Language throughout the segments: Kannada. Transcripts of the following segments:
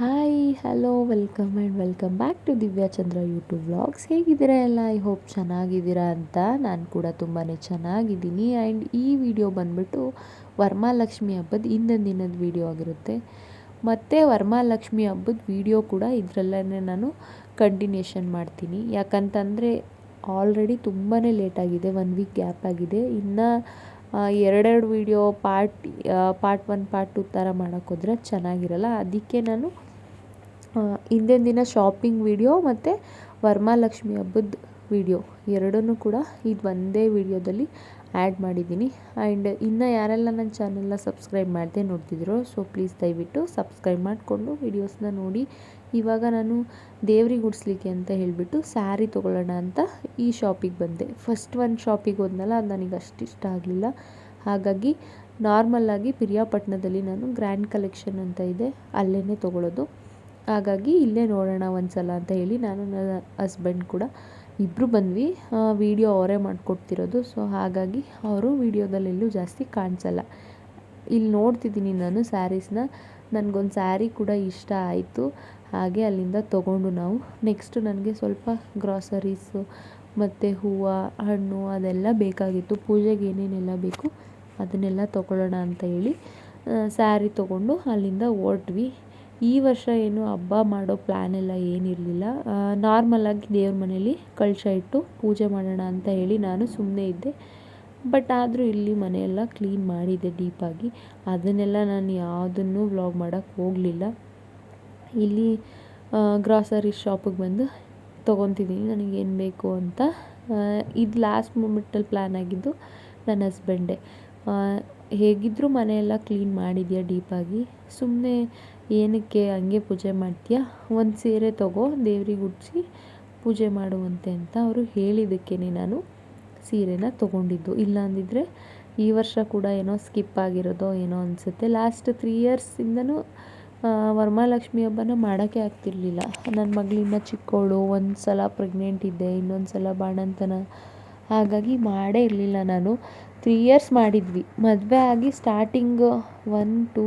Hi hello welcome back to Divya Chandra YouTube vlogs. ಹೇಗಿದ್ದೀರಾ ಎಲ್ಲ? ಐ ಹೋಪ್ ಚೆನ್ನಾಗಿದ್ದೀರಾ ಅಂತ. ನಾನು ಕೂಡ ತುಂಬಾ ಚೆನ್ನಾಗಿದ್ದೀನಿ. ಆ್ಯಂಡ್ ಈ ವಿಡಿಯೋ ಬಂದುಬಿಟ್ಟು ವರಮಹಾಲಕ್ಷ್ಮಿ ಹಬ್ಬದ ಹಿಂದಿನ ದಿನದ ವಿಡಿಯೋ ಆಗಿರುತ್ತೆ. ಮತ್ತು ವರಮಹಾಲಕ್ಷ್ಮಿ ಹಬ್ಬದ ವಿಡಿಯೋ ಕೂಡ ಇದರಲ್ಲೇ ನಾನು ಕಂಟಿನ್ಯೂಷನ್ ಮಾಡ್ತೀನಿ. ಯಾಕಂತಂದರೆ ಆಲ್ರೆಡಿ ತುಂಬಾ ಲೇಟಾಗಿದೆ, 1 ವೀಕ್ ಗ್ಯಾಪ್ ಆಗಿದೆ. ಇನ್ನು ಎರಡೆರಡು ವಿಡಿಯೋ ಪಾರ್ಟ್ 1 ಪಾರ್ಟ್ 2 ಥರ ಮಾಡೋಕ್ಕೋದ್ರೆ ಚೆನ್ನಾಗಿರಲ್ಲ. ಅದಕ್ಕೆ ನಾನು ಹಿಂದಿನ ದಿನ ಶಾಪಿಂಗ್ ವಿಡಿಯೋ ಮತ್ತು ವರಮಹಾಲಕ್ಷ್ಮಿ ಹಬ್ಬದ ವಿಡಿಯೋ ಎರಡನ್ನೂ ಕೂಡ ಇದು ಒಂದೇ ವಿಡಿಯೋದಲ್ಲಿ ಆ್ಯಡ್ ಮಾಡಿದ್ದೀನಿ. ಆ್ಯಂಡ್ ಇನ್ನು ಯಾರೆಲ್ಲ ನನ್ನ ಚಾನಲ್ನ ಸಬ್ಸ್ಕ್ರೈಬ್ ಮಾಡದೆ ನೋಡ್ತಿದ್ರು, ಸೊ ಪ್ಲೀಸ್ ದಯವಿಟ್ಟು ಸಬ್ಸ್ಕ್ರೈಬ್ ಮಾಡಿಕೊಂಡು ವೀಡಿಯೋಸ್ನ ನೋಡಿ. ಇವಾಗ ನಾನು ದೇವ್ರಿಗೆ ಉಡಿಸ್ಲಿಕ್ಕೆ ಅಂತ ಹೇಳಿಬಿಟ್ಟು ಸ್ಯಾರಿ ತೊಗೊಳ್ಳೋಣ ಅಂತ ಈ ಶಾಪಿಗೆ ಬಂದೆ. ಫಸ್ಟ್ ಒಂದು ಶಾಪಿಗೆ ಹೋದ್ನಲ್ಲ, ಅದು ನನಗೆ ಅಷ್ಟು ಇಷ್ಟ ಆಗಲಿಲ್ಲ. ಹಾಗಾಗಿ ನಾರ್ಮಲ್ಲಾಗಿ ಪಿರಿಯಾಪಟ್ಟಣದಲ್ಲಿ ನಾನು ಗ್ರ್ಯಾಂಡ್ ಕಲೆಕ್ಷನ್ ಅಂತ ಇದೆ, ಅಲ್ಲೇ ತೊಗೊಳ್ಳೋದು. ಹಾಗಾಗಿ ಇಲ್ಲೇ ನೋಡೋಣ ಒಂದು ಸಲ ಅಂತ ಹೇಳಿ ನಾನು ನನ್ನ ಹಸ್ಬೆಂಡ್ ಕೂಡ ಇಬ್ಬರು ಬಂದ್ವಿ. ವಿಡಿಯೋ ಅವರೇ ಮಾಡಿಕೊಡ್ತಿರೋದು, ಸೊ ಹಾಗಾಗಿ ಅವರು ವಿಡಿಯೋದಲ್ಲೆಲ್ಲೂ ಜಾಸ್ತಿ ಕಾಣಿಸಲ್ಲ. ಇಲ್ಲಿ ನೋಡ್ತಿದ್ದೀನಿ ನಾನು ಸ್ಯಾರೀಸ್ನ. ನನಗೊಂದು ಸ್ಯಾರಿ ಕೂಡ ಇಷ್ಟ ಆಯಿತು. ಹಾಗೆ ಅಲ್ಲಿಂದ ತೊಗೊಂಡು ನಾವು ನೆಕ್ಸ್ಟು ನನಗೆ ಸ್ವಲ್ಪ ಗ್ರಾಸರೀಸು ಮತ್ತು ಹೂವು ಹಣ್ಣು ಅದೆಲ್ಲ ಬೇಕಾಗಿತ್ತು. ಪೂಜೆಗೆ ಏನೇನೆಲ್ಲ ಬೇಕು ಅದನ್ನೆಲ್ಲ ತೊಗೊಳ್ಳೋಣ ಅಂತ ಹೇಳಿ ಸ್ಯಾರಿ ತೊಗೊಂಡು ಅಲ್ಲಿಂದ ಹೊರಟ್ವಿ. ಈ ವರ್ಷ ಏನು ಹಬ್ಬ ಮಾಡೋ ಪ್ಲ್ಯಾನ್ ಎಲ್ಲ ಏನಿರಲಿಲ್ಲ. ನಾರ್ಮಲಾಗಿ ದೇವ್ರ ಮನೇಲಿ ಕಳಶ ಇಟ್ಟು ಪೂಜೆ ಮಾಡೋಣ ಅಂತ ಹೇಳಿ ನಾನು ಸುಮ್ಮನೆ ಇದ್ದೆ. ಬಟ್ ಆದರೂ ಇಲ್ಲಿ ಮನೆಯೆಲ್ಲ ಕ್ಲೀನ್ ಮಾಡಿದ್ದೆ ಡೀಪಾಗಿ. ಅದನ್ನೆಲ್ಲ ನಾನು ಯಾವುದನ್ನು ವ್ಲಾಗ್ ಮಾಡೋಕ್ಕೆ ಹೋಗಲಿಲ್ಲ. ಇಲ್ಲಿ ಗ್ರಾಸರಿ ಶಾಪಿಗೆ ಬಂದು ತೊಗೊತಿದ್ದೀನಿ ನನಗೇನು ಬೇಕು ಅಂತ. ಇದು ಲಾಸ್ಟ್ ಮೂಮೆಂಟಲ್ಲಿ ಪ್ಲ್ಯಾನ್ ಆಗಿದ್ದು ನನ್ನ ಹಸ್ಬೆಂಡೇ. ಹೇಗಿದ್ದರೂ ಮನೆಯೆಲ್ಲ ಕ್ಲೀನ್ ಮಾಡಿದ್ಯಾ ಡೀಪಾಗಿ, ಸುಮ್ಮನೆ ಏನಕ್ಕೆ ಹಂಗೆ ಪೂಜೆ ಮಾಡ್ತೀಯಾ, ಒಂದು ಸೀರೆ ತೊಗೋ ದೇವ್ರಿಗೆ ಉಡಿಸಿ ಪೂಜೆ ಮಾಡುವಂತೆ ಅಂತ ಅವರು ಹೇಳಿದ್ದಕ್ಕೇ ನಾನು ಸೀರೆನ ತೊಗೊಂಡಿದ್ದು. ಇಲ್ಲ ಅಂದಿದ್ರೆ ಈ ವರ್ಷ ಕೂಡ ಏನೋ ಸ್ಕಿಪ್ ಆಗಿರೋದೋ ಏನೋ ಅನಿಸುತ್ತೆ. ಲಾಸ್ಟ್ 3 ಇಯರ್ಸಿಂದನೂ ವರಮಹಾಲಕ್ಷ್ಮಿ ಹಬ್ಬನ ಮಾಡೋಕ್ಕೆ ಆಗ್ತಿರ್ಲಿಲ್ಲ. ನನ್ನ ಮಗಳಿನ್ನ ಚಿಕ್ಕವಳು, ಒಂದು ಸಲ ಪ್ರೆಗ್ನೆಂಟ್ ಇದ್ದೆ, ಇನ್ನೊಂದು ಸಲ ಬಾಣಂತನ, ಹಾಗಾಗಿ ಮಾಡೇ ಇರಲಿಲ್ಲ ನಾನು. 3 ಇಯರ್ಸ್ ಮಾಡಿದ್ವಿ. ಮದುವೆ ಆಗಿ ಸ್ಟಾರ್ಟಿಂಗ್ 1 2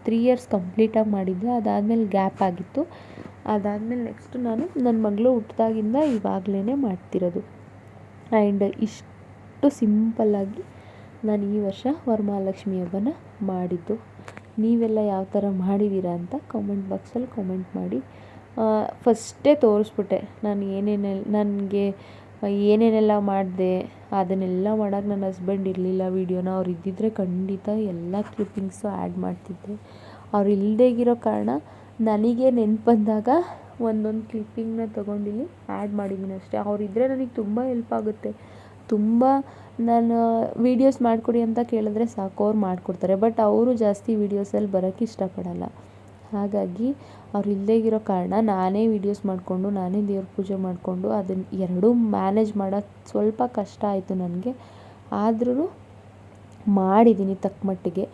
3 ಇಯರ್ಸ್ ಕಂಪ್ಲೀಟಾಗಿ ಮಾಡಿದ್ದೆ. ಅದಾದಮೇಲೆ ಗ್ಯಾಪ್ ಆಗಿತ್ತು. ಅದಾದಮೇಲೆ ನೆಕ್ಸ್ಟ್ ನಾನು ನನ್ನ ಮಗಳು ಹುಟ್ಟಿದಾಗಿಂದ ಇವಾಗಲೇ ಮಾಡ್ತಿರೋದು. ಆ್ಯಂಡ್ ಇಷ್ಟು ಸಿಂಪಲ್ಲಾಗಿ ನಾನು ಈ ವರ್ಷ ವರಮಹಾಲಕ್ಷ್ಮಿ ಹಬ್ಬನ ಮಾಡಿದ್ದು. ನೀವೆಲ್ಲ ಯಾವ ಥರ ಮಾಡಿದ್ದೀರಾ ಅಂತ ಕಾಮೆಂಟ್ ಬಾಕ್ಸಲ್ಲಿ ಕಾಮೆಂಟ್ ಮಾಡಿ. ಫಸ್ಟೇ ತೋರಿಸ್ಬಿಟ್ಟೆ ನಾನು ನನಗೆ ಏನೇನೆಲ್ಲ ಮಾಡಿದೆ ಅದನ್ನೆಲ್ಲ ಮಾಡೋಕ್ಕೆ ನನ್ನ ಹಸ್ಬೆಂಡ್ ಇರಲಿಲ್ಲ. ವೀಡಿಯೋನ ಅವ್ರು ಇದ್ದಿದ್ದರೆ ಖಂಡಿತ ಎಲ್ಲ ಕ್ಲಿಪ್ಪಿಂಗ್ಸು ಆ್ಯಡ್ ಮಾಡ್ತಿದ್ದೆ. ಅವ್ರು ಇಲ್ಲದೇ ಇರೋ ಕಾರಣ ನನಗೆ ನೆನ್ಪು ಬಂದಾಗ ಒಂದೊಂದು ಕ್ಲಿಪ್ಪಿಂಗ್ನ ತೊಗೊಂಡಿಲ್ಲಿ ಆ್ಯಡ್ ಮಾಡಿದ್ದೀನಿ ಅಷ್ಟೇ. ಅವರಿದ್ದರೆ ನನಗೆ ತುಂಬ ಹೆಲ್ಪ್ ಆಗುತ್ತೆ. ತುಂಬ ನಾನು ವೀಡಿಯೋಸ್ ಮಾಡಿಕೊಡಿ ಅಂತ ಕೇಳಿದ್ರೆ ಸಾಕು, ಅವ್ರು ಮಾಡಿಕೊಡ್ತಾರೆ. ಬಟ್ ಅವರು ಜಾಸ್ತಿ ವೀಡಿಯೋಸಲ್ಲಿ ಬರೋಕ್ಕೆ ಇಷ್ಟಪಡಲ್ಲ. ಹಾಗಾಗಿ ಅವ್ರು ಇಲ್ಲದೇ ಇರೋ ಕಾರಣ ನಾನೇ ವೀಡಿಯೋಸ್ ಮಾಡಿಕೊಂಡು ನಾನೇ ದೇವ್ರ ಪೂಜೆ ಮಾಡಿಕೊಂಡು ಅದನ್ನು ಎರಡೂ ಮ್ಯಾನೇಜ್ ಮಾಡೋಕ್ಕೆ ಸ್ವಲ್ಪ ಕಷ್ಟ ಆಯಿತು ನನಗೆ. ಆದ್ರೂ ಮಾಡಿದ್ದೀನಿ ತಕ್ಕ ಮಟ್ಟಿಗೆ.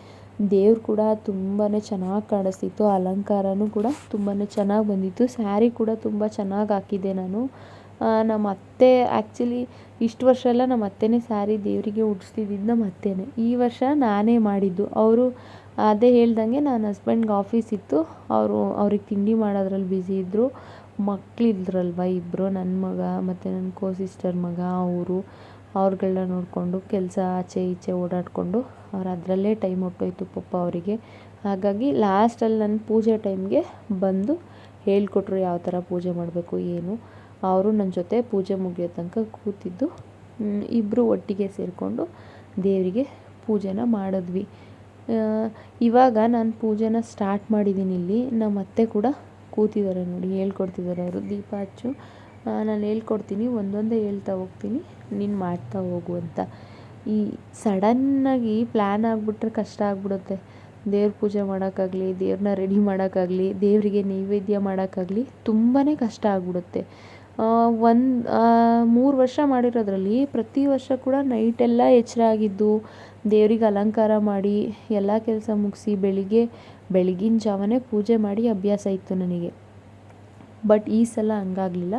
ದೇವ್ರು ಕೂಡ ತುಂಬಾ ಚೆನ್ನಾಗಿ ಕಾಣಿಸ್ತಿತ್ತು. ಅಲಂಕಾರನೂ ಕೂಡ ತುಂಬಾ ಚೆನ್ನಾಗಿ ಬಂದಿತ್ತು. ಸ್ಯಾರಿ ಕೂಡ ತುಂಬ ಚೆನ್ನಾಗಿ ಹಾಕಿದ್ದೆ ನಾನು. ನಮ್ಮ ಅತ್ತೆ ಆ್ಯಕ್ಚುಲಿ ಇಷ್ಟು ವರ್ಷ ಎಲ್ಲ ನಮ್ಮ ಅತ್ತೆನೇ ಸ್ಯಾರಿ ದೇವರಿಗೆ ಉಡಿಸ್ತಿದ್ದಿದ್ದು ನಮ್ಮ ಅತ್ತೆನೇ. ಈ ವರ್ಷ ನಾನೇ ಮಾಡಿದ್ದು. ಅವರು ಅದೇ ಹೇಳ್ದಂಗೆ ನನ್ನ ಹಸ್ಬೆಂಡ್ಗೆ ಆಫೀಸ್ ಇತ್ತು, ಅವ್ರಿಗೆ ತಿಂಡಿ ಮಾಡೋದ್ರಲ್ಲಿ ಬ್ಯುಸಿ ಇದ್ದರು. ಮಕ್ಕಳಿದ್ರಲ್ವ ಇಬ್ಬರು, ನನ್ನ ಮಗ ಮತ್ತು ನನ್ನ ಸಿಸ್ಟರ್ ಮಗ, ಅವ್ರುಗಳನ್ನ ನೋಡಿಕೊಂಡು ಕೆಲಸ ಆಚೆ ಈಚೆ ಓಡಾಡಿಕೊಂಡು ಅವ್ರು ಅದರಲ್ಲೇ ಟೈಮ್ ಹೊಟ್ಟೋಯ್ತು ಪಾಪ ಅವರಿಗೆ. ಹಾಗಾಗಿ ಲಾಸ್ಟಲ್ಲಿ ನನ್ನ ಪೂಜೆ ಟೈಮ್ಗೆ ಬಂದು ಹೇಳಿಕೊಟ್ರು ಯಾವ ಥರ ಪೂಜೆ ಮಾಡಬೇಕು ಏನು. ಅವರು ನನ್ನ ಜೊತೆ ಪೂಜೆ ಮುಗಿಯೋ ತನಕ ಕೂತಿದ್ದು ಇಬ್ಬರು ಒಟ್ಟಿಗೆ ಸೇರಿಕೊಂಡು ದೇವರಿಗೆ ಪೂಜೆನ ಮಾಡಿದ್ವಿ. ಇವಾಗ ನಾನು ಪೂಜೆನ ಸ್ಟಾರ್ಟ್ ಮಾಡಿದ್ದೀನಿ. ಇಲ್ಲಿ ನಮ್ಮ ಅತ್ತೆ ಕೂಡ ಕೂತಿದ್ದಾರೆ ನೋಡಿ, ಹೇಳ್ಕೊಡ್ತಿದ್ದಾರೆ ಅವರು. ದೀಪ ಹಚ್ಚು, ನಾನು ಹೇಳ್ಕೊಡ್ತೀನಿ, ಒಂದೊಂದೇ ಹೇಳ್ತಾ ಹೋಗ್ತೀನಿ, ನೀನು ಮಾಡ್ತಾ ಹೋಗು ಅಂತ. ಈ ಸಡನ್ನಾಗಿ ಪ್ಲ್ಯಾನ್ ಆಗಿಬಿಟ್ರೆ ಕಷ್ಟ ಆಗಿಬಿಡುತ್ತೆ. ದೇವ್ರ ಪೂಜೆ ಮಾಡೋಕ್ಕಾಗಲಿ, ದೇವ್ರನ್ನ ರೆಡಿ ಮಾಡೋಕ್ಕಾಗಲಿ, ದೇವರಿಗೆ ನೈವೇದ್ಯ ಮಾಡೋಕ್ಕಾಗಲಿ ತುಂಬಾ ಕಷ್ಟ ಆಗಿಬಿಡುತ್ತೆ. 3 ವರ್ಷ ಮಾಡಿರೋದ್ರಲ್ಲಿ ಪ್ರತಿ ವರ್ಷ ಕೂಡ ನೈಟೆಲ್ಲ ಎಚ್ಚರ ಆಗಿದ್ದು ದೇವ್ರಿಗೆ ಅಲಂಕಾರ ಮಾಡಿ ಎಲ್ಲ ಕೆಲಸ ಮುಗಿಸಿ ಬೆಳಗಿನ ಜಾವನೇ ಪೂಜೆ ಮಾಡಿ ಅಭ್ಯಾಸ ಇತ್ತು ನನಗೆ. ಬಟ್ ಈ ಸಲ ಹಂಗಾಗಲಿಲ್ಲ.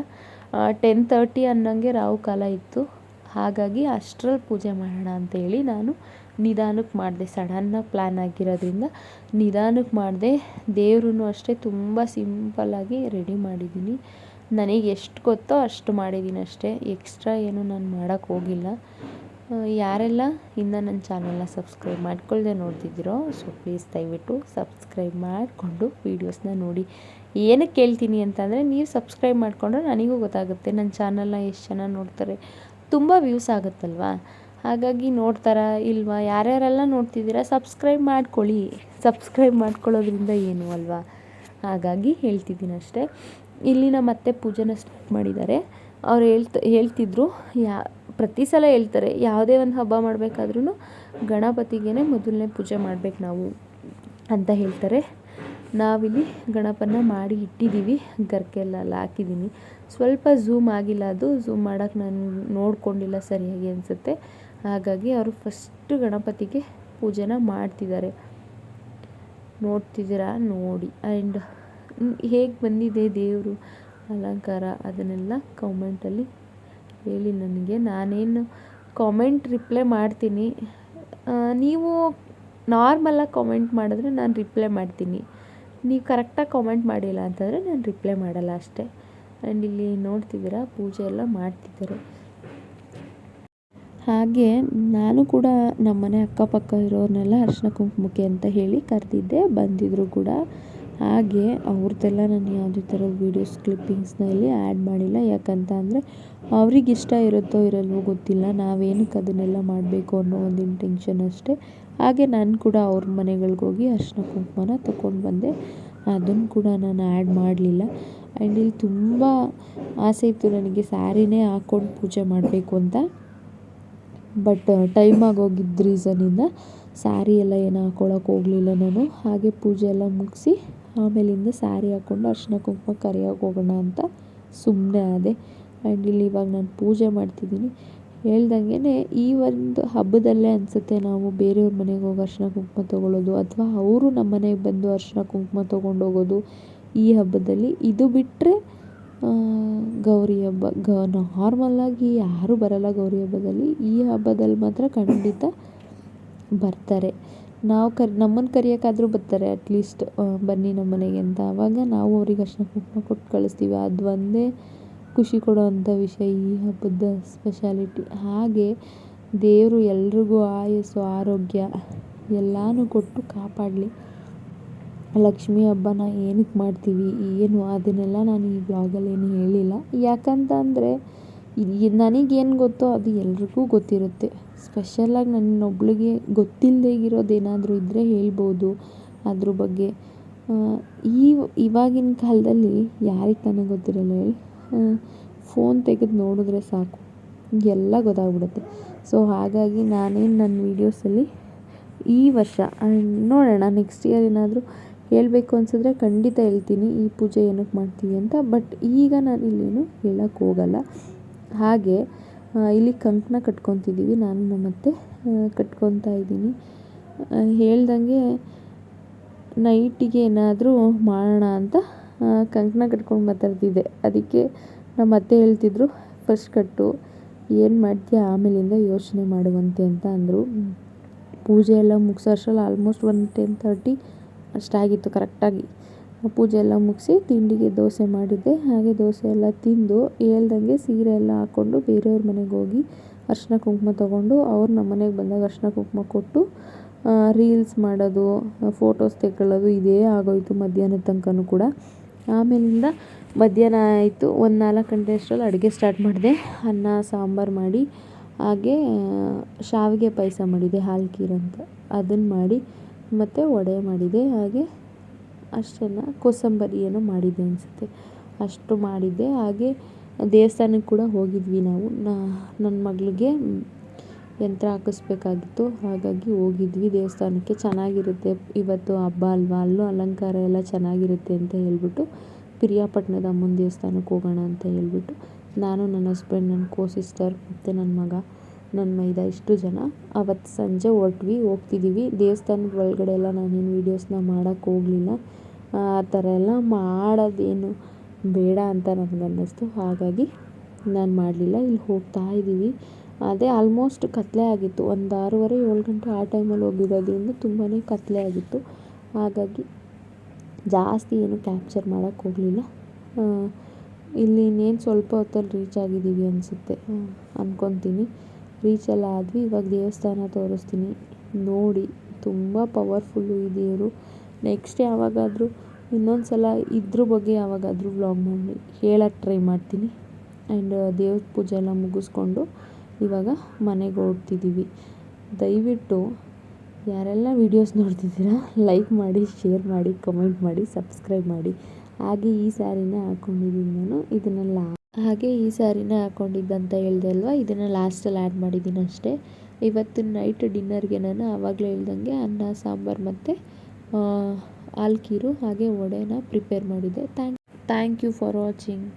10:30 ಅನ್ನೋಂಗೆ ರಾಹು ಕಾಲ ಇತ್ತು. ಹಾಗಾಗಿ ಅಷ್ಟರಲ್ಲಿ ಪೂಜೆ ಮಾಡೋಣ ಅಂತೇಳಿ ನಾನು ನಿಧಾನಕ್ಕೆ ಮಾಡಿದೆ. ಸಡನ್ನಾಗಿ ಪ್ಲ್ಯಾನ್ ಆಗಿರೋದ್ರಿಂದ ನಿಧಾನಕ್ಕೆ ಮಾಡಿದೆ. ದೇವ್ರೂ ಅಷ್ಟೇ ತುಂಬ ಸಿಂಪಲ್ಲಾಗಿ ರೆಡಿ ಮಾಡಿದ್ದೀನಿ. ನನಗೆ ಎಷ್ಟು ಗೊತ್ತೋ ಅಷ್ಟು ಮಾಡಿದ್ದೀನಿ ಅಷ್ಟೇ. ಎಕ್ಸ್ಟ್ರಾ ಏನು ನಾನು ಮಾಡೋಕ್ಕೆ ಹೋಗಿಲ್ಲ. ಯಾರೆಲ್ಲ ಇನ್ನೂ ನನ್ನ ಚಾನಲ್ನ ಸಬ್ಸ್ಕ್ರೈಬ್ ಮಾಡ್ಕೊಳ್ಳದೆ ನೋಡ್ತಿದ್ದೀರೋ ಸೊ ಪ್ಲೀಸ್ ದಯವಿಟ್ಟು ಸಬ್ಸ್ಕ್ರೈಬ್ ಮಾಡಿಕೊಂಡು ವೀಡಿಯೋಸ್ನ ನೋಡಿ. ಏನಕ್ಕೆ ಹೇಳ್ತೀನಿ ಅಂತಂದರೆ, ನೀವು ಸಬ್ಸ್ಕ್ರೈಬ್ ಮಾಡಿಕೊಂಡ್ರೆ ನನಗೂ ಗೊತ್ತಾಗುತ್ತೆ ನನ್ನ ಚಾನಲ್ನ ಎಷ್ಟು ಜನ ನೋಡ್ತಾರೆ. ತುಂಬ ವ್ಯೂಸ್ ಆಗುತ್ತಲ್ವಾ, ಹಾಗಾಗಿ ನೋಡ್ತಾರಾ ಇಲ್ವಾ, ಯಾರ್ಯಾರೆಲ್ಲ ನೋಡ್ತಿದ್ದೀರಾ ಸಬ್ಸ್ಕ್ರೈಬ್ ಮಾಡ್ಕೊಳ್ಳಿ. ಸಬ್ಸ್ಕ್ರೈಬ್ ಮಾಡ್ಕೊಳ್ಳೋದ್ರಿಂದ ಏನು ಅಲ್ವಾ, ಹಾಗಾಗಿ ಹೇಳ್ತಿದ್ದೀನಿ ಅಷ್ಟೇ. ಇಲ್ಲಿ ನಮ್ಮ ಅತ್ತೆ ಪೂಜೆನ ಸ್ಟಾರ್ಟ್ ಮಾಡಿದ್ದಾರೆ. ಅವ್ರು ಹೇಳ್ತಿದ್ರು, ಪ್ರತಿ ಸಲ ಹೇಳ್ತಾರೆ, ಯಾವುದೇ ಒಂದು ಹಬ್ಬ ಮಾಡಬೇಕಾದ್ರೂ ಗಣಪತಿಗೇ ಮೊದಲನೇ ಪೂಜೆ ಮಾಡಬೇಕು ನಾವು ಅಂತ ಹೇಳ್ತಾರೆ. ನಾವಿಲ್ಲಿ ಗಣಪನ ಮಾಡಿ ಇಟ್ಟಿದ್ದೀವಿ. ಗರ್ಕೆಲ್ಲ ಹಾಕಿದ್ದೀನಿ. ಸ್ವಲ್ಪ ಝೂಮ್ ಆಗಿಲ್ಲ, ಅದು ಝೂಮ್ ಮಾಡೋಕ್ಕೆ ನಾನು ನೋಡ್ಕೊಂಡಿಲ್ಲ ಸರಿಯಾಗಿ ಅನಿಸುತ್ತೆ. ಹಾಗಾಗಿ ಅವರು ಫಸ್ಟು ಗಣಪತಿಗೆ ಪೂಜೆನ ಮಾಡ್ತಿದ್ದಾರೆ. ನೋಡ್ತಿದ್ದೀರಾ ನೋಡಿ. ಆ್ಯಂಡ್ ಹೇಗೆ ಬಂದಿದೆ ದೇವರು ಅಲಂಕಾರ ಅದನ್ನೆಲ್ಲ ಕಾಮೆಂಟಲ್ಲಿ ಹೇಳಿ ನನಗೆ. ನಾನೇನು ಕಾಮೆಂಟ್ ರಿಪ್ಲೈ ಮಾಡ್ತೀನಿ. ನೀವು ನಾರ್ಮಲಾಗಿ ಕಾಮೆಂಟ್ ಮಾಡಿದ್ರೆ ನಾನು ರಿಪ್ಲೈ ಮಾಡ್ತೀನಿ. ನೀವು ಕರೆಕ್ಟಾಗಿ ಕಾಮೆಂಟ್ ಮಾಡಿಲ್ಲ ಅಂತಂದರೆ ನಾನು ರಿಪ್ಲೈ ಮಾಡಲ್ಲ ಅಷ್ಟೇ. ಆ್ಯಂಡ್ ಇಲ್ಲಿ ನೋಡ್ತಿದ್ದೀರಾ ಪೂಜೆ ಎಲ್ಲ ಮಾಡ್ತಿದ್ದಾರೆ. ಹಾಗೆ ನಾನು ಕೂಡ ನಮ್ಮನೆ ಅಕ್ಕಪಕ್ಕ ಇರೋರನ್ನೆಲ್ಲ ಅರಿಶಿನ ಕುಂಕುಮಕ್ಕೆ ಅಂತ ಹೇಳಿ ಕರೆದಿದ್ದೆ, ಬಂದಿದ್ದರು ಕೂಡ. ಹಾಗೆ ಅವ್ರದ್ದೆಲ್ಲ ನಾನು ಯಾವುದೇ ಥರದ ವೀಡಿಯೋಸ್ ಕ್ಲಿಪ್ಪಿಂಗ್ಸ್ನ ಇಲ್ಲಿ ಆ್ಯಡ್ ಮಾಡಿಲ್ಲ. ಯಾಕಂತ ಅಂದರೆ ಅವ್ರಿಗೆ ಇಷ್ಟ ಇರುತ್ತೋ ಇರಲ್ವೋ ಗೊತ್ತಿಲ್ಲ, ನಾವೇನಕ್ಕೆ ಅದನ್ನೆಲ್ಲ ಮಾಡಬೇಕು ಅನ್ನೋ ಒಂದು ಇಂಟೆನ್ಷನ್ ಅಷ್ಟೇ. ಹಾಗೆ ನಾನು ಕೂಡ ಅವ್ರ ಮನೆಗಳಿಗೋಗಿ ಅರಿಶಿನ ಕುಂಕುಮನ ತೊಗೊಂಡು ಬಂದೆ. ಅದನ್ನು ಕೂಡ ನಾನು ಆ್ಯಡ್ ಮಾಡಲಿಲ್ಲ. ಆ್ಯಂಡ್ ಇಲ್ಲಿ ತುಂಬ ಆಸೆ ಇತ್ತು ನನಗೆ ಸ್ಯಾರಿನೇ ಹಾಕ್ಕೊಂಡು ಪೂಜೆ ಮಾಡಬೇಕು ಅಂತ. ಬಟ್ ಟೈಮ್ ಆಗೋಗಿದ್ದ ರೀಸನಿಂದ ಸ್ಯಾರಿ ಎಲ್ಲ ಏನು ಹಾಕ್ಕೊಳಕ್ಕೆ ಹೋಗಲಿಲ್ಲ ನಾನು. ಹಾಗೆ ಪೂಜೆ ಎಲ್ಲ ಮುಗಿಸಿ ಆಮೇಲಿಂದ ಸ್ಯಾರಿ ಹಾಕ್ಕೊಂಡು ಅರಿಶಿನ ಕುಂಕುಮ ಕರಿಯೋಕೆ ಹೋಗೋಣ ಅಂತ ಸುಮ್ಮನೆ ಆದೆ. ಆ್ಯಂಡ್ ಇಲ್ಲಿ ಇವಾಗ ನಾನು ಪೂಜೆ ಮಾಡ್ತಿದ್ದೀನಿ. ಹೇಳ್ದಂಗೆ ಈ ಒಂದು ಹಬ್ಬದಲ್ಲೇ ಅನಿಸುತ್ತೆ ನಾವು ಬೇರೆಯವ್ರ ಮನೆಗೆ ಹೋಗಿ ಅರಿಶಿನ ಕುಂಕುಮ ತೊಗೊಳ್ಳೋದು, ಅಥವಾ ಅವರು ನಮ್ಮ ಮನೆಗೆ ಬಂದು ಅರಿಶಿನ ಕುಂಕುಮ ತೊಗೊಂಡೋಗೋದು ಈ ಹಬ್ಬದಲ್ಲಿ. ಇದು ಬಿಟ್ಟರೆ ಗೌರಿ ಹಬ್ಬ ನಾರ್ಮಲ್ಲಾಗಿ ಯಾರೂ ಬರಲ್ಲ ಗೌರಿ ಹಬ್ಬದಲ್ಲಿ. ಈ ಹಬ್ಬದಲ್ಲಿ ಮಾತ್ರ ಖಂಡಿತ ಬರ್ತಾರೆ. ನಾವು ನಮ್ಮನ್ನು ಕರಿಯೋಕ್ಕಾದರೂ ಬರ್ತಾರೆ ಅಟ್ಲೀಸ್ಟ್, ಬನ್ನಿ ನಮ್ಮ ಮನೆಗೆ ಅಂತ. ಆವಾಗ ನಾವು ಅವ್ರಿಗೆ ಅರಿಶಿನ ಕುಂಕುಮ ಕೊಟ್ಟು ಕಳಿಸ್ತೀವಿ. ಅದು ಒಂದೇ ಖುಷಿ ಕೊಡೋವಂಥ ವಿಷಯ ಈ ಹಬ್ಬದ ಸ್ಪೆಷಾಲಿಟಿ. ಹಾಗೆ ದೇವರು ಎಲ್ರಿಗೂ ಆಯಸ್ಸು ಆರೋಗ್ಯ ಎಲ್ಲನೂ ಕೊಟ್ಟು ಕಾಪಾಡಲಿ. ಲಕ್ಷ್ಮೀ ಹಬ್ಬನ ಏನಕ್ಕೆ ಮಾಡ್ತೀವಿ ಏನು ಅದನ್ನೆಲ್ಲ ನಾನು ಈ ಬ್ಲಾಗಲ್ಲಿ ಏನು ಹೇಳಿಲ್ಲ. ಯಾಕಂತ ಅಂದರೆ ನನಗೇನು ಗೊತ್ತೋ ಅದು ಎಲ್ರಿಗೂ ಗೊತ್ತಿರುತ್ತೆ. ಸ್ಪೆಷಲಾಗಿ ನನ್ನೊಬ್ಳಿಗೆ ಗೊತ್ತಿಲ್ಲದೆ ಇರೋದೇನಾದರೂ ಇದ್ದರೆ ಹೇಳ್ಬೋದು ಅದ್ರ ಬಗ್ಗೆ. ಇವಾಗಿನ ಕಾಲದಲ್ಲಿ ಯಾರಿಗೆ ತಾನೇ ಗೊತ್ತಿರಲ್ಲ ಹೇಳಿ. ಫೋನ್ ತೆಗೆದು ನೋಡಿದ್ರೆ ಸಾಕು, ಎಲ್ಲ ಗೊತ್ತಾಗ್ಬಿಡುತ್ತೆ. ಸೊ ಹಾಗಾಗಿ ನಾನೇನು ನನ್ನ ವೀಡಿಯೋಸಲ್ಲಿ ಈ ವರ್ಷ ನೋಡೋಣ, ನೆಕ್ಸ್ಟ್ ಇಯರ್ ಏನಾದರೂ ಹೇಳಬೇಕು ಅನಿಸಿದ್ರೆ ಖಂಡಿತ ಹೇಳ್ತೀನಿ ಈ ಪೂಜೆ ಏನಕ್ಕೆ ಮಾಡ್ತೀವಿ ಅಂತ. ಬಟ್ ಈಗ ನಾನು ಇಲ್ಲೇನು ಹೇಳೋಕ್ಕೆ ಹೋಗಲ್ಲ. ಹಾಗೆ ಇಲ್ಲಿ ಕಂಕಣ ಕಟ್ಕೊತಿದ್ದೀವಿ, ನಾನು ನಮ್ಮತ್ತೆ ಕಟ್ಕೊತಾ ಇದ್ದೀನಿ. ಹೇಳ್ದಂಗೆ ನೈಟಿಗೆ ಏನಾದರೂ ಮಾಡೋಣ ಅಂತ ಕಂಕಣ ಕಟ್ಕೊಂಡು ಮಾತಾಡ್ತಿದ್ದೆ. ಅದಕ್ಕೆ ನಮ್ಮ ಅತ್ತೆ ಹೇಳ್ತಿದ್ರು, ಫಸ್ಟ್ ಕಟ್ಟು, ಏನು ಮಾಡ್ತೀಯ ಆಮೇಲಿಂದ ಯೋಚನೆ ಮಾಡುವಂತೆ ಅಂತ ಅಂದರು. ಪೂಜೆ ಎಲ್ಲ ಮುಗಿಸೋ ಅಷ್ಟರಲ್ಲಿ ಆಲ್ಮೋಸ್ಟ್ 10:30 ಅಷ್ಟಾಗಿತ್ತು ಕರೆಕ್ಟಾಗಿ. ಪೂಜೆ ಎಲ್ಲ ಮುಗಿಸಿ ತಿಂಡಿಗೆ ದೋಸೆ ಮಾಡಿದ್ದೆ. ಹಾಗೆ ದೋಸೆ ಎಲ್ಲ ತಿಂದು ಹೇಳ್ದಂಗೆ ಸೀರೆ ಎಲ್ಲ ಹಾಕ್ಕೊಂಡು ಬೇರೆಯವ್ರ ಮನೆಗೆ ಹೋಗಿ ಅರಿಶಿನ ಕುಂಕುಮ ತೊಗೊಂಡು ಅವ್ರು ನಮ್ಮ ಮನೆಗೆ ಬಂದಾಗ ಅರಿಶಿನ ಕುಂಕುಮ ಕೊಟ್ಟು ರೀಲ್ಸ್ ಮಾಡೋದು, ಫೋಟೋಸ್ ತೆಕ್ಕೊಳ್ಳೋದು ಇದೇ ಆಗೋಯಿತು ಮಧ್ಯಾಹ್ನದ ತನಕನೂ ಕೂಡ. ಆಮೇಲಿಂದ ಮಧ್ಯಾಹ್ನ ಆಯಿತು, ಒಂದು 4 ಗಂಟೆ ಅಷ್ಟರಲ್ಲಿ ಅಡುಗೆ ಸ್ಟಾರ್ಟ್ ಮಾಡಿದೆ. ಅನ್ನ ಸಾಂಬಾರು ಮಾಡಿ, ಹಾಗೆ ಶಾವಿಗೆ ಪಾಯಸ ಮಾಡಿದೆ, ಹಾಲು ಖೀರ್ ಅಂತ, ಅದನ್ನು ಮಾಡಿ, ಮತ್ತು ವಡೆ ಮಾಡಿದೆ. ಹಾಗೆ ಅಷ್ಟನ್ನು ಕೋಸಂಬರಿ ಏನೋ ಮಾಡಿದ್ದೆ ಅನಿಸುತ್ತೆ, ಅಷ್ಟು ಮಾಡಿದ್ದೆ. ಹಾಗೆ ದೇವಸ್ಥಾನಕ್ಕೆ ಕೂಡ ಹೋಗಿದ್ವಿ ನಾವು. ನನ್ನ ಮಗಳಿಗೆ ಯಂತ್ರ ಹಾಕಿಸ್ಬೇಕಾಗಿತ್ತು, ಹಾಗಾಗಿ ಹೋಗಿದ್ವಿ ದೇವಸ್ಥಾನಕ್ಕೆ. ಚೆನ್ನಾಗಿರುತ್ತೆ, ಇವತ್ತು ಹಬ್ಬ ಅಲ್ವಾ, ಅಲ್ಲೂ ಅಲಂಕಾರ ಎಲ್ಲ ಚೆನ್ನಾಗಿರುತ್ತೆ ಅಂತ ಹೇಳ್ಬಿಟ್ಟು ಪಿರಿಯಾಪಟ್ಟಣದ ಅಮ್ಮನ ದೇವಸ್ಥಾನಕ್ಕೆ ಹೋಗೋಣ ಅಂತ ಹೇಳ್ಬಿಟ್ಟು ನಾನು, ನನ್ನ ಹಸ್ಬೆಂಡ್, ನನ್ನ ಸಿಸ್ಟರ್ ಮತ್ತು ನನ್ನ ಮಗ, ನನ್ನ ಮೈದ ಇಷ್ಟು ಜನ ಅವತ್ತು ಸಂಜೆ ಹೋಗ್ತಿದ್ದೀವಿ. ದೇವಸ್ಥಾನದ ಒಳಗಡೆ ಎಲ್ಲ ನಾನೇನು ವೀಡಿಯೋಸ್ನ ಮಾಡೋಕ್ಕೆ ಹೋಗಲಿಲ್ಲ. ಆ ಥರ ಎಲ್ಲ ಮಾಡೋದೇನು ಬೇಡ ಅಂತ ನನಗನ್ನಿಸ್ತು, ಹಾಗಾಗಿ ನಾನು ಮಾಡಲಿಲ್ಲ. ಇಲ್ಲಿ ಹೋಗ್ತಾ ಇದ್ದೀವಿ. ಅದೇ ಆಲ್ಮೋಸ್ಟ್ ಕತ್ತಲೆ ಆಗಿತ್ತು. ಒಂದು 6:30 7 ಗಂಟೆ ಆ ಟೈಮಲ್ಲಿ ಹೋಗಿರೋದ್ರಿಂದ ತುಂಬಾ ಕತ್ತಲೆ ಆಗಿತ್ತು. ಹಾಗಾಗಿ ಜಾಸ್ತಿ ಏನು ಕ್ಯಾಪ್ಚರ್ ಮಾಡೋಕ್ಕೆ ಹೋಗಲಿಲ್ಲ. ಇಲ್ಲಿ ಇನ್ನೇನು ಸ್ವಲ್ಪ ಹೊತ್ತಲ್ಲಿ ರೀಚ್ ಆಗಿದ್ದೀವಿ ಅನಿಸುತ್ತೆ ಅಂದ್ಕೊತೀನಿ. ರೀಚೆಲ್ಲ ಆದ್ವಿ. ಇವಾಗ ದೇವಸ್ಥಾನ ತೋರಿಸ್ತೀನಿ ನೋಡಿ. ತುಂಬ ಪವರ್ಫುಲ್ಲು ಈ ದೇವರು. ನೆಕ್ಸ್ಟ್ ಯಾವಾಗಾದರೂ ಇನ್ನೊಂದು ಸಲ ಇದ್ರ ಬಗ್ಗೆ ಯಾವಾಗಾದರೂ ವ್ಲಾಗ್ ಮಾಡಿ ಹೇಳೋಕ್ಕೆ ಟ್ರೈ ಮಾಡ್ತೀನಿ. ಆ್ಯಂಡ್ ದೇವ್ರ ಪೂಜೆ ಎಲ್ಲ ಮುಗಿಸ್ಕೊಂಡು ಇವಾಗ ಮನೆಗೆ ಹೊರಡ್ತಿದ್ದೀವಿ. ದಯವಿಟ್ಟು ಯಾರೆಲ್ಲ ವೀಡಿಯೋಸ್ ನೋಡ್ತಿದ್ದೀರಾ ಲೈಕ್ ಮಾಡಿ, ಶೇರ್ ಮಾಡಿ, ಕಮೆಂಟ್ ಮಾಡಿ, ಸಬ್ಸ್ಕ್ರೈಬ್ ಮಾಡಿ. ಹಾಗೆ ಈ ಸ್ಯಾರಿನ ಹಾಕ್ಕೊಂಡಿದ್ದೀನಿ ನಾನು. ಹಾಗೆ ಈ ಸ್ಯಾರಿನ ಹಾಕ್ಕೊಂಡಿದ್ದಂತ ಹೇಳಿದೆ ಅಲ್ವಾ, ಇದನ್ನು ಲಾಸ್ಟಲ್ಲಿ ಆ್ಯಡ್ ಮಾಡಿದ್ದೀನಿ ಅಷ್ಟೇ. ಇವತ್ತು ನೈಟ್ ಡಿನ್ನರ್ಗೆ ನಾನು ಆವಾಗಲೇ ಹೇಳ್ದಂಗೆ ಅನ್ನ ಸಾಂಬಾರು ಮತ್ತು ಹಾಲು ಖೀರು ಹಾಗೆ ವಡೆನ ಪ್ರಿಪೇರ್ ಮಾಡಿದ್ದೆ. Thank you for watching.